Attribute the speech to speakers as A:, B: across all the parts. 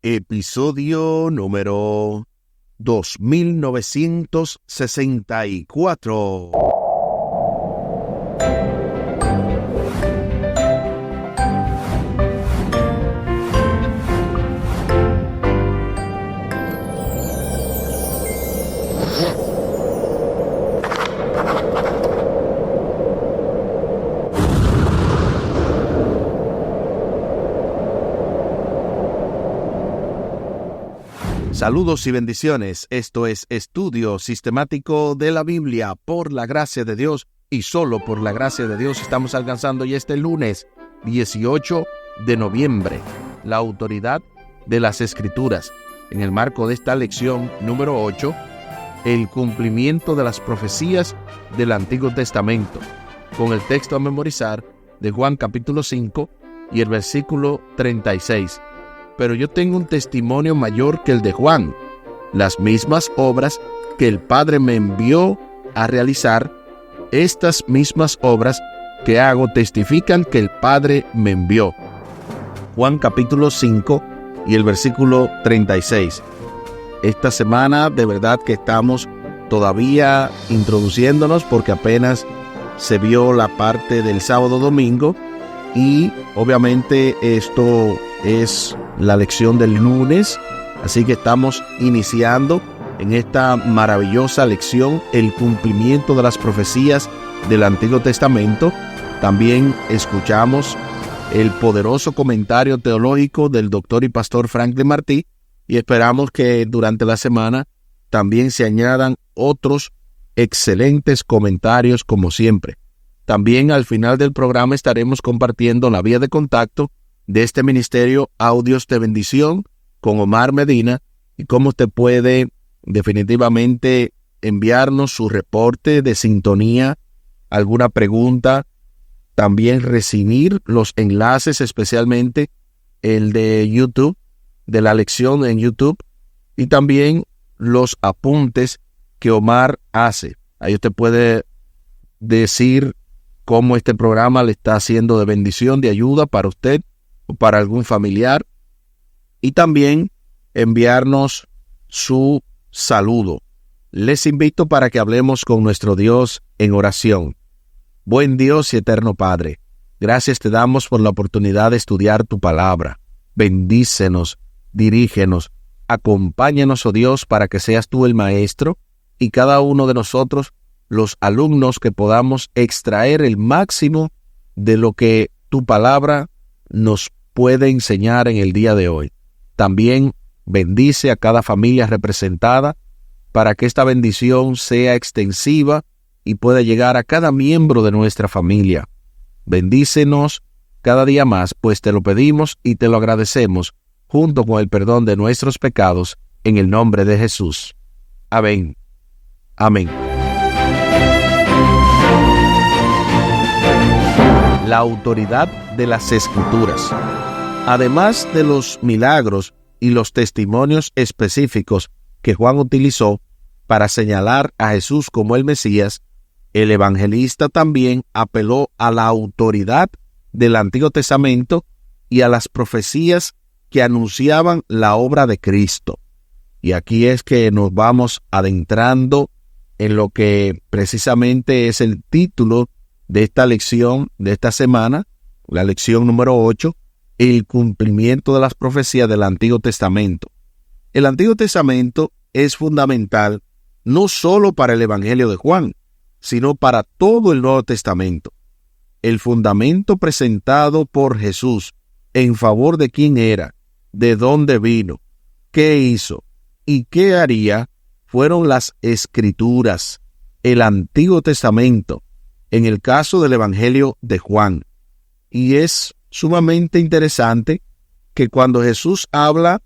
A: Episodio número 2964. Saludos y bendiciones. Esto es Estudio Sistemático de la Biblia por la gracia de Dios y solo por la gracia de Dios. Estamos alcanzando ya este lunes 18 de noviembre la autoridad de las Escrituras. En el marco de esta lección número 8, el cumplimiento de las profecías del Antiguo Testamento, con el texto a memorizar de Juan capítulo 5 y el versículo 36. Pero yo tengo un testimonio mayor que el de Juan. Las mismas obras que el Padre me envió a realizar, estas mismas obras que hago testifican que el Padre me envió. Juan capítulo 5 y el versículo 36. Esta semana de verdad que estamos todavía introduciéndonos porque apenas se vio la parte del sábado-domingo y obviamente esto es la lección del lunes, así que estamos iniciando en esta maravillosa lección el cumplimiento de las profecías del Antiguo Testamento. También escuchamos el poderoso comentario teológico del doctor y pastor Franklin Martí y esperamos que durante la semana también se añadan otros excelentes comentarios como siempre. También al final del programa estaremos compartiendo la vía de contacto de este ministerio Audios de Bendición con Omar Medina y cómo usted puede definitivamente enviarnos su reporte de sintonía, alguna pregunta, también recibir los enlaces, especialmente el de YouTube, de la lección en YouTube, y también los apuntes que Omar hace. Ahí usted puede decir cómo este programa le está haciendo de bendición, de ayuda para usted o para algún familiar, y también enviarnos su saludo. Les invito para que hablemos con nuestro Dios en oración. Buen Dios y eterno Padre, gracias te damos por la oportunidad de estudiar tu palabra. Bendícenos, dirígenos, acompáñanos, oh Dios, para que seas tú el maestro y cada uno de nosotros los alumnos que podamos extraer el máximo de lo que tu palabra nos puede enseñar en el día de hoy. También bendice a cada familia representada para que esta bendición sea extensiva y pueda llegar a cada miembro de nuestra familia. Bendícenos cada día más, pues te lo pedimos y te lo agradecemos, junto con el perdón de nuestros pecados, en el nombre de Jesús. Amén. Amén. La autoridad de las Escrituras. Además de los milagros y los testimonios específicos que Juan utilizó para señalar a Jesús como el Mesías, el evangelista también apeló a la autoridad del Antiguo Testamento y a las profecías que anunciaban la obra de Cristo. Y aquí es que nos vamos adentrando en lo que precisamente es el título de esta lección de esta semana, la lección número 8, el cumplimiento de las profecías del Antiguo Testamento. El Antiguo Testamento es fundamental no solo para el Evangelio de Juan, sino para todo el Nuevo Testamento. El fundamento presentado por Jesús en favor de quién era, de dónde vino, qué hizo y qué haría, fueron las Escrituras, el Antiguo Testamento, en el caso del Evangelio de Juan. Y es sumamente interesante que cuando Jesús habla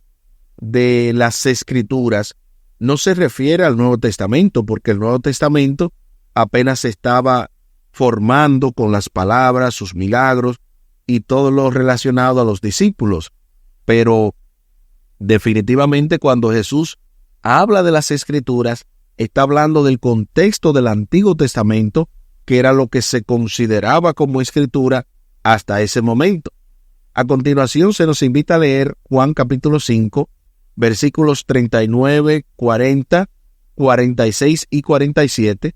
A: de las Escrituras, no se refiere al Nuevo Testamento, porque el Nuevo Testamento apenas estaba formando con las palabras, sus milagros y todo lo relacionado a los discípulos. Pero definitivamente cuando Jesús habla de las Escrituras, está hablando del contexto del Antiguo Testamento, que era lo que se consideraba como Escritura hasta ese momento. A continuación se nos invita a leer Juan capítulo 5, versículos 39, 40, 46 y 47,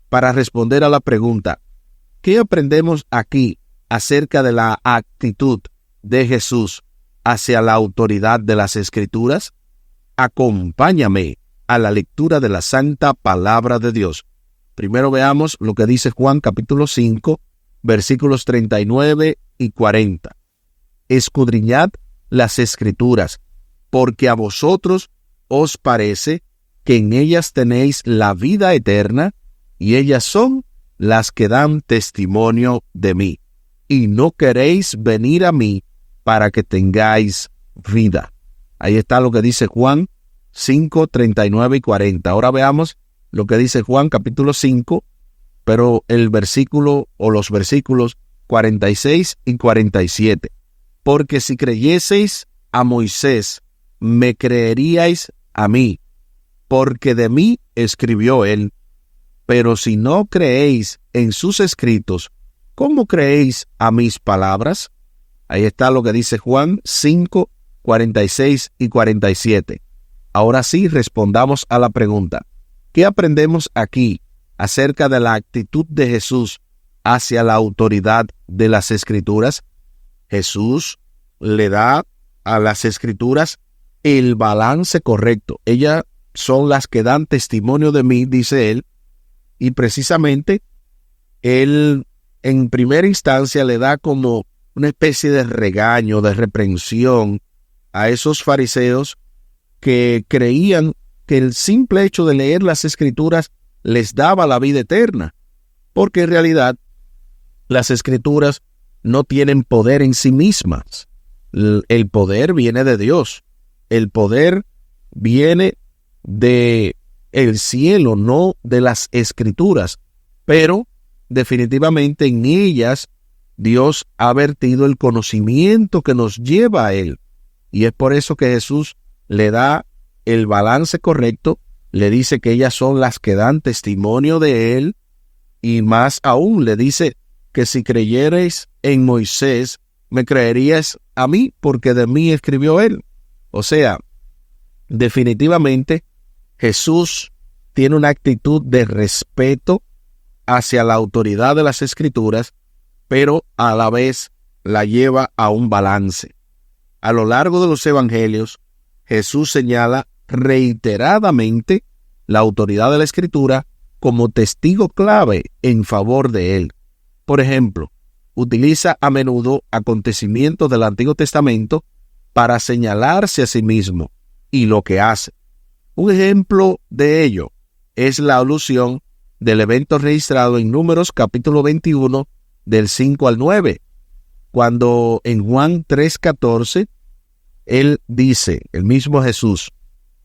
A: para responder a la pregunta: ¿qué aprendemos aquí acerca de la actitud de Jesús hacia la autoridad de las Escrituras? Acompáñame a la lectura de la Santa Palabra de Dios. Primero veamos lo que dice Juan capítulo 5, versículos 39 y 40. Escudriñad las Escrituras, porque a vosotros os parece que en ellas tenéis la vida eterna, y ellas son las que dan testimonio de mí, y no queréis venir a mí para que tengáis vida. Ahí está lo que dice Juan 5, 39 y 40. Ahora veamos lo que dice Juan capítulo 5, pero el versículo o los versículos 46 y 47. Porque si creyeseis a Moisés, me creeríais a mí, porque de mí escribió él. Pero si no creéis en sus escritos, ¿cómo creéis a mis palabras? Ahí está lo que dice Juan 5, 46 y 47. Ahora sí, respondamos a la pregunta: ¿qué aprendemos aquí acerca de la actitud de Jesús hacia la autoridad de las Escrituras? Jesús le da a las Escrituras el balance correcto. Ellas son las que dan testimonio de mí, dice él, y precisamente él en primera instancia le da como una especie de regaño, de reprensión a esos fariseos que creían que el simple hecho de leer las Escrituras les daba la vida eterna, porque en realidad las Escrituras no tienen poder en sí mismas. El poder viene de Dios. El poder viene de el cielo, no de las Escrituras, pero definitivamente en ellas Dios ha vertido el conocimiento que nos lleva a Él, y es por eso que Jesús le da el balance correcto, le dice que ellas son las que dan testimonio de Él, y más aún le dice que si creyereis en Moisés, me creeríais a mí, porque de mí escribió Él. O sea, definitivamente Jesús tiene una actitud de respeto hacia la autoridad de las Escrituras, pero a la vez la lleva a un balance. A lo largo de los evangelios, Jesús señala reiteradamente la autoridad de la Escritura como testigo clave en favor de él. Por ejemplo, utiliza a menudo acontecimientos del Antiguo Testamento para señalarse a sí mismo y lo que hace. Un ejemplo de ello es la alusión del evento registrado en Números capítulo 21, del 5 al 9, cuando en Juan 3:14, él dice, el mismo Jesús: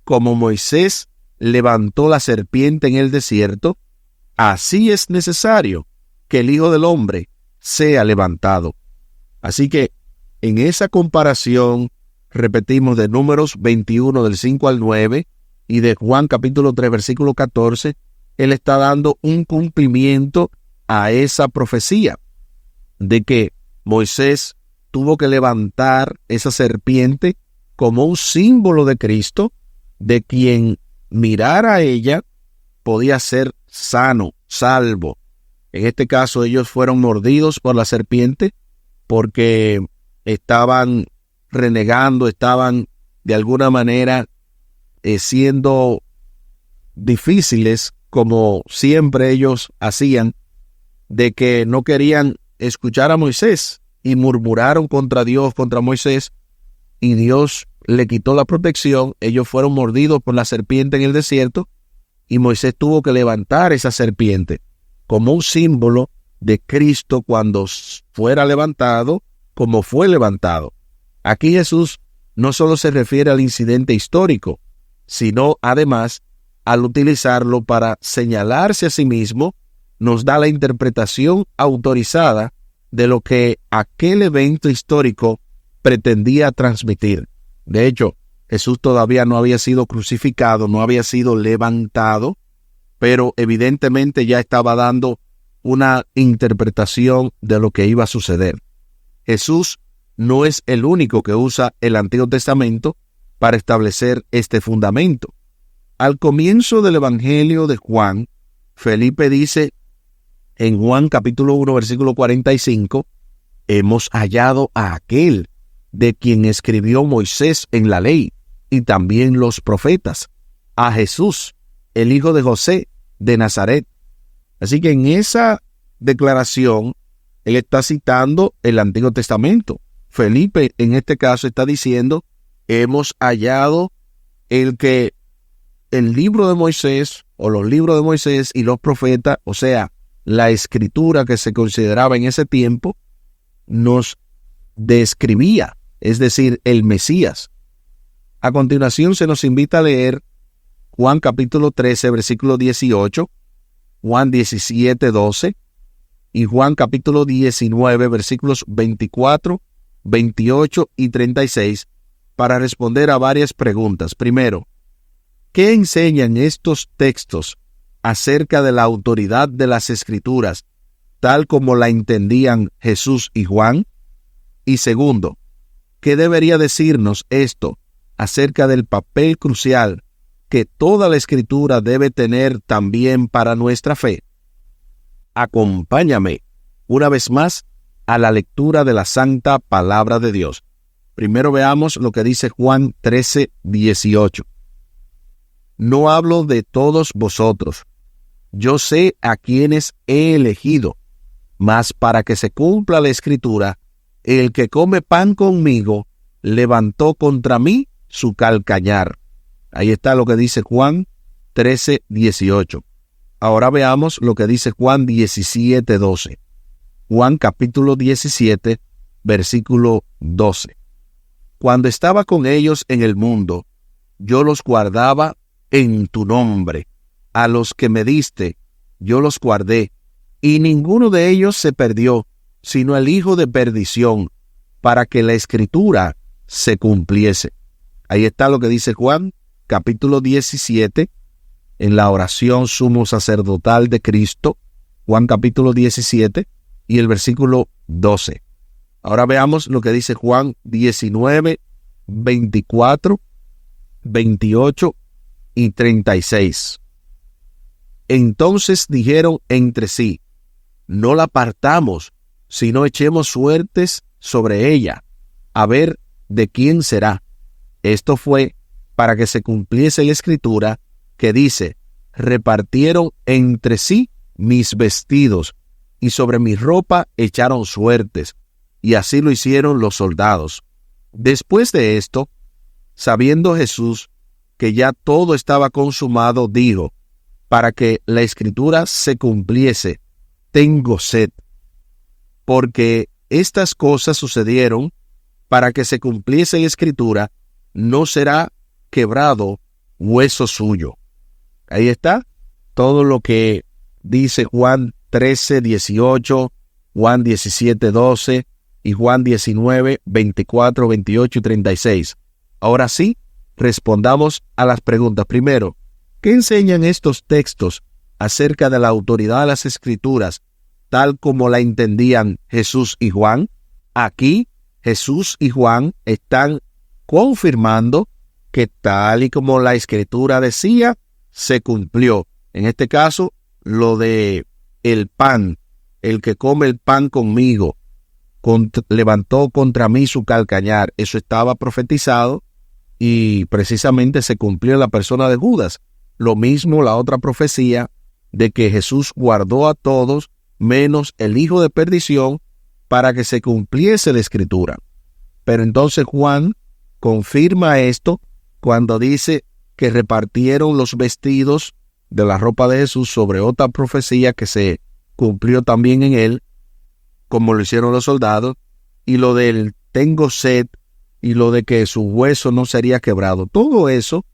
A: como Moisés levantó la serpiente en el desierto, así es necesario que el Hijo del Hombre sea levantado. Así que en esa comparación, repetimos, de Números 21 del 5 al 9 y de Juan capítulo 3 versículo 14, él está dando un cumplimiento a esa profecía de que Moisés tuvo que levantar esa serpiente como un símbolo de Cristo, de quien mirara a ella podía ser sano, salvo. En este caso ellos fueron mordidos por la serpiente porque estaban renegando, estaban de alguna manera siendo difíciles, como siempre ellos hacían, de que no querían escuchar a Moisés y murmuraron contra Dios, contra Moisés, y Dios le quitó la protección. Ellos fueron mordidos por la serpiente en el desierto y Moisés tuvo que levantar esa serpiente como un símbolo de Cristo cuando fuera levantado, como fue levantado. Aquí Jesús no solo se refiere al incidente histórico, sino además, al utilizarlo para señalarse a sí mismo, nos da la interpretación autorizada de lo que aquel evento histórico pretendía transmitir. De hecho, Jesús todavía no había sido crucificado, no había sido levantado, pero evidentemente ya estaba dando una interpretación de lo que iba a suceder. Jesús no es el único que usa el Antiguo Testamento para establecer este fundamento. Al comienzo del Evangelio de Juan, Felipe dice en Juan capítulo 1, versículo 45, hemos hallado a aquel de quien escribió Moisés en la ley y también los profetas, a Jesús, el hijo de José de Nazaret. Así que en esa declaración, él está citando el Antiguo Testamento. Felipe, en este caso, está diciendo, hemos hallado el libro de Moisés, o los libros de Moisés y los profetas, o sea, la escritura que se consideraba en ese tiempo, nos describía, es decir, el Mesías. A continuación se nos invita a leer Juan capítulo 13, versículo 18, Juan 17, 12 y Juan capítulo 19, versículos 24, 28 y 36 para responder a varias preguntas. Primero, ¿qué enseñan estos textos acerca de la autoridad de las Escrituras, tal como la entendían Jesús y Juan? Y segundo, ¿qué debería decirnos esto acerca del papel crucial que toda la Escritura debe tener también para nuestra fe? Acompáñame una vez más a la lectura de la Santa Palabra de Dios. Primero veamos lo que dice Juan 13, 18. No hablo de todos vosotros. Yo sé a quienes he elegido, mas para que se cumpla la Escritura, el que come pan conmigo levantó contra mí su calcañar. Ahí está lo que dice Juan 13, 18. Ahora veamos lo que dice Juan 17, 12. Juan capítulo 17, versículo 12. Cuando estaba con ellos en el mundo, yo los guardaba en tu nombre. A los que me diste, yo los guardé, y ninguno de ellos se perdió, sino el hijo de perdición, para que la Escritura se cumpliese. Ahí está lo que dice Juan, capítulo 17, en la oración sumo sacerdotal de Cristo, Juan capítulo 17, y el versículo 12. Ahora veamos lo que dice Juan 19, 24, 28 y 36. Entonces dijeron entre sí, no la partamos, sino echemos suertes sobre ella, a ver de quién será. Esto fue para que se cumpliese la Escritura que dice, repartieron entre sí mis vestidos, y sobre mi ropa echaron suertes, y así lo hicieron los soldados. Después de esto, sabiendo Jesús que ya todo estaba consumado, dijo, para que la Escritura se cumpliese, tengo sed. Porque estas cosas sucedieron para que se cumpliese la Escritura, no será quebrado hueso suyo. Ahí está todo lo que dice Juan 13, 18, Juan 17, 12 y Juan 19, 24, 28 y 36. Ahora sí, respondamos a las preguntas. Primero, ¿qué enseñan estos textos acerca de la autoridad de las Escrituras, tal como la entendían Jesús y Juan? Aquí, Jesús y Juan están confirmando que tal y como la Escritura decía, se cumplió. En este caso, lo de el pan, el que come el pan conmigo, levantó contra mí su calcañar. Eso estaba profetizado y precisamente se cumplió en la persona de Judas. Lo mismo la otra profecía de que Jesús guardó a todos menos el hijo de perdición para que se cumpliese la Escritura. Pero entonces Juan confirma esto cuando dice que repartieron los vestidos de la ropa de Jesús sobre otra profecía que se cumplió también en él, como lo hicieron los soldados, y lo del tengo sed, y lo de que su hueso no sería quebrado. Todo eso,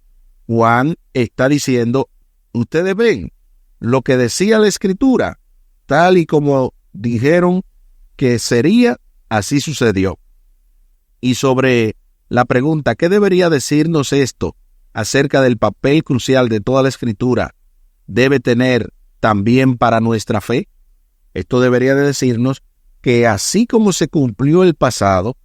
A: Juan está diciendo, ustedes ven, lo que decía la Escritura, tal y como dijeron que sería, así sucedió. Y sobre la pregunta, ¿qué debería decirnos esto acerca del papel crucial de toda la Escritura debe tener también para nuestra fe? Esto debería de decirnos que así como se cumplió el pasado,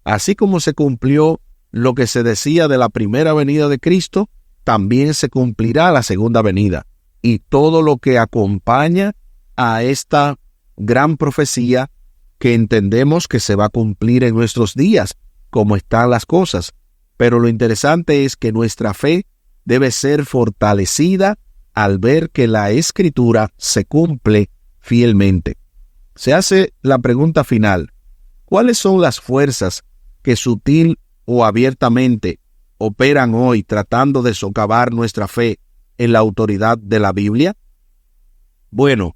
A: Así como se cumplió lo que se decía de la primera venida de Cristo, también se cumplirá la segunda venida. Y todo lo que acompaña a esta gran profecía que entendemos que se va a cumplir en nuestros días, como están las cosas. Pero lo interesante es que nuestra fe debe ser fortalecida al ver que la Escritura se cumple fielmente. Se hace la pregunta final: ¿cuáles son las fuerzas que sutil o abiertamente operan hoy tratando de socavar nuestra fe en la autoridad de la Biblia? Bueno,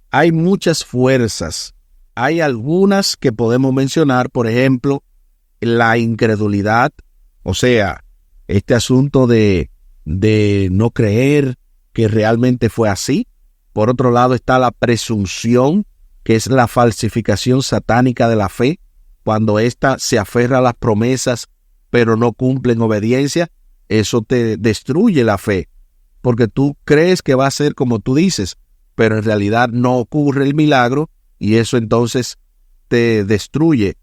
A: hay muchas fuerzas. Hay algunas que podemos mencionar, por ejemplo, la incredulidad, o sea, este asunto de no creer que realmente fue así. Por otro lado está la presunción, que es la falsificación satánica de la fe, cuando ésta se aferra a las promesas pero no cumple en obediencia. Eso te destruye la fe, porque tú crees que va a ser como tú dices, pero en realidad no ocurre el milagro, y eso entonces te destruye,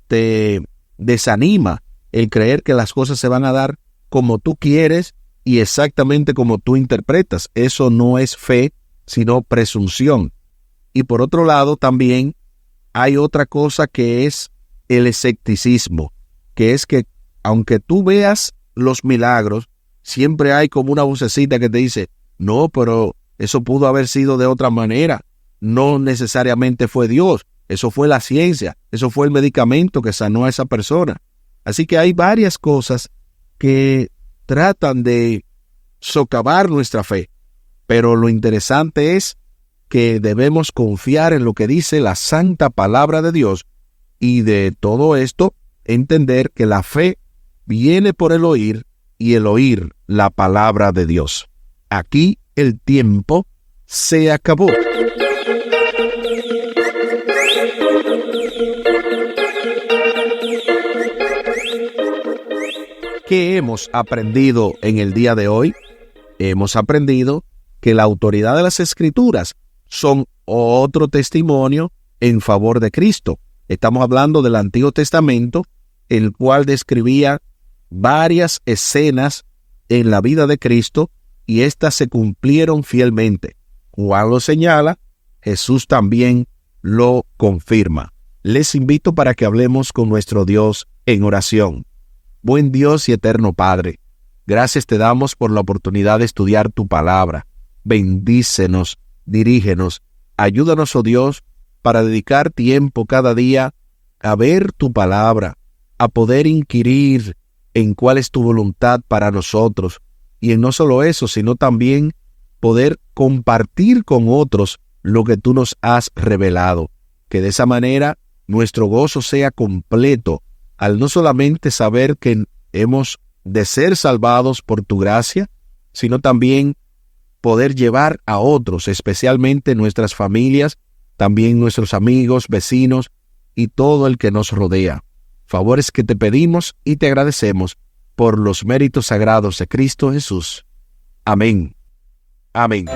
A: te desanima el creer que las cosas se van a dar como tú quieres y exactamente como tú interpretas. Eso no es fe, sino presunción. Y por otro lado también hay otra cosa que es el escepticismo, que es que aunque tú veas los milagros, siempre hay como una vocecita que te dice: no, pero eso pudo haber sido de otra manera, no necesariamente fue Dios, eso fue la ciencia, eso fue el medicamento que sanó a esa persona. Así que hay varias cosas que tratan de socavar nuestra fe, pero lo interesante es que debemos confiar en lo que dice la santa palabra de Dios, y de todo esto entender que la fe viene por el oír, y el oír la palabra de Dios. Aquí el tiempo se acabó. ¿Qué hemos aprendido en el día de hoy? Hemos aprendido que la autoridad de las Escrituras son otro testimonio en favor de Cristo. Estamos hablando del Antiguo Testamento, el cual describía varias escenas en la vida de Cristo, y éstas se cumplieron fielmente. Juan lo señala, Jesús también lo confirma. Les invito para que hablemos con nuestro Dios en oración. Buen Dios y eterno Padre, gracias te damos por la oportunidad de estudiar tu palabra. Bendícenos, dirígenos, ayúdanos, oh Dios, para dedicar tiempo cada día a ver tu palabra, a poder inquirir en cuál es tu voluntad para nosotros, y en no solo eso, sino también poder compartir con otros lo que tú nos has revelado, que de esa manera nuestro gozo sea completo, al no solamente saber que hemos de ser salvados por tu gracia, sino también poder llevar a otros, especialmente nuestras familias, también nuestros amigos, vecinos y todo el que nos rodea. Favores que te pedimos y te agradecemos por los méritos sagrados de Cristo Jesús. Amén. Amén.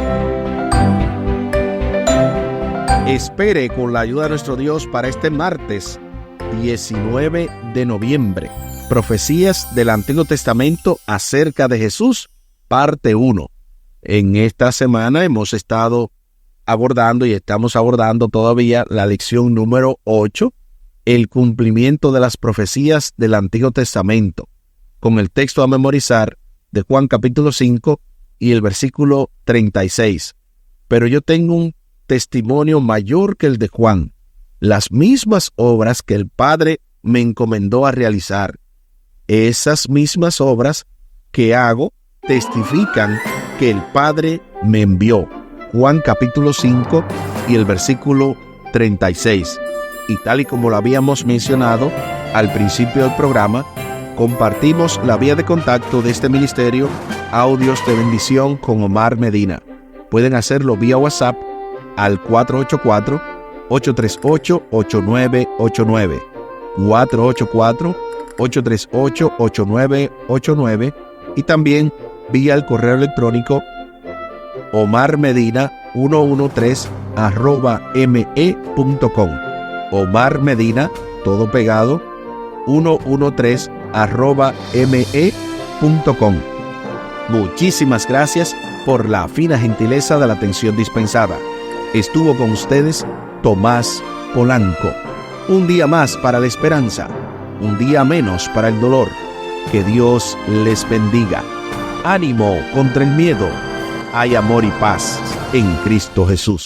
A: Espere con la ayuda de nuestro Dios para este martes 19 de noviembre. Profecías del Antiguo Testamento acerca de Jesús, parte 1. En esta semana hemos estado abordando y estamos abordando todavía la lección número 8, el cumplimiento de las profecías del Antiguo Testamento, con el texto a memorizar de Juan capítulo 5 y el versículo 36. Pero yo tengo un testimonio mayor que el de Juan, las mismas obras que el Padre me encomendó a realizar. Esas mismas obras que hago testifican que el Padre me envió. Juan capítulo 5 y el versículo 36. Y tal y como lo habíamos mencionado al principio del programa, compartimos la vía de contacto de este ministerio, Audios de Bendición con Omar Medina. Pueden hacerlo vía WhatsApp al 484-838-8989. 484-838-8989 y también vía el correo electrónico omarmedina113@me.com. Omar Medina, todo pegado, 113@me.com. Muchísimas gracias por la fina gentileza de la atención dispensada. Estuvo con ustedes Tomás Polanco. Un día más para la esperanza, un día menos para el dolor. Que Dios les bendiga. Ánimo contra el miedo. Hay amor y paz en Cristo Jesús.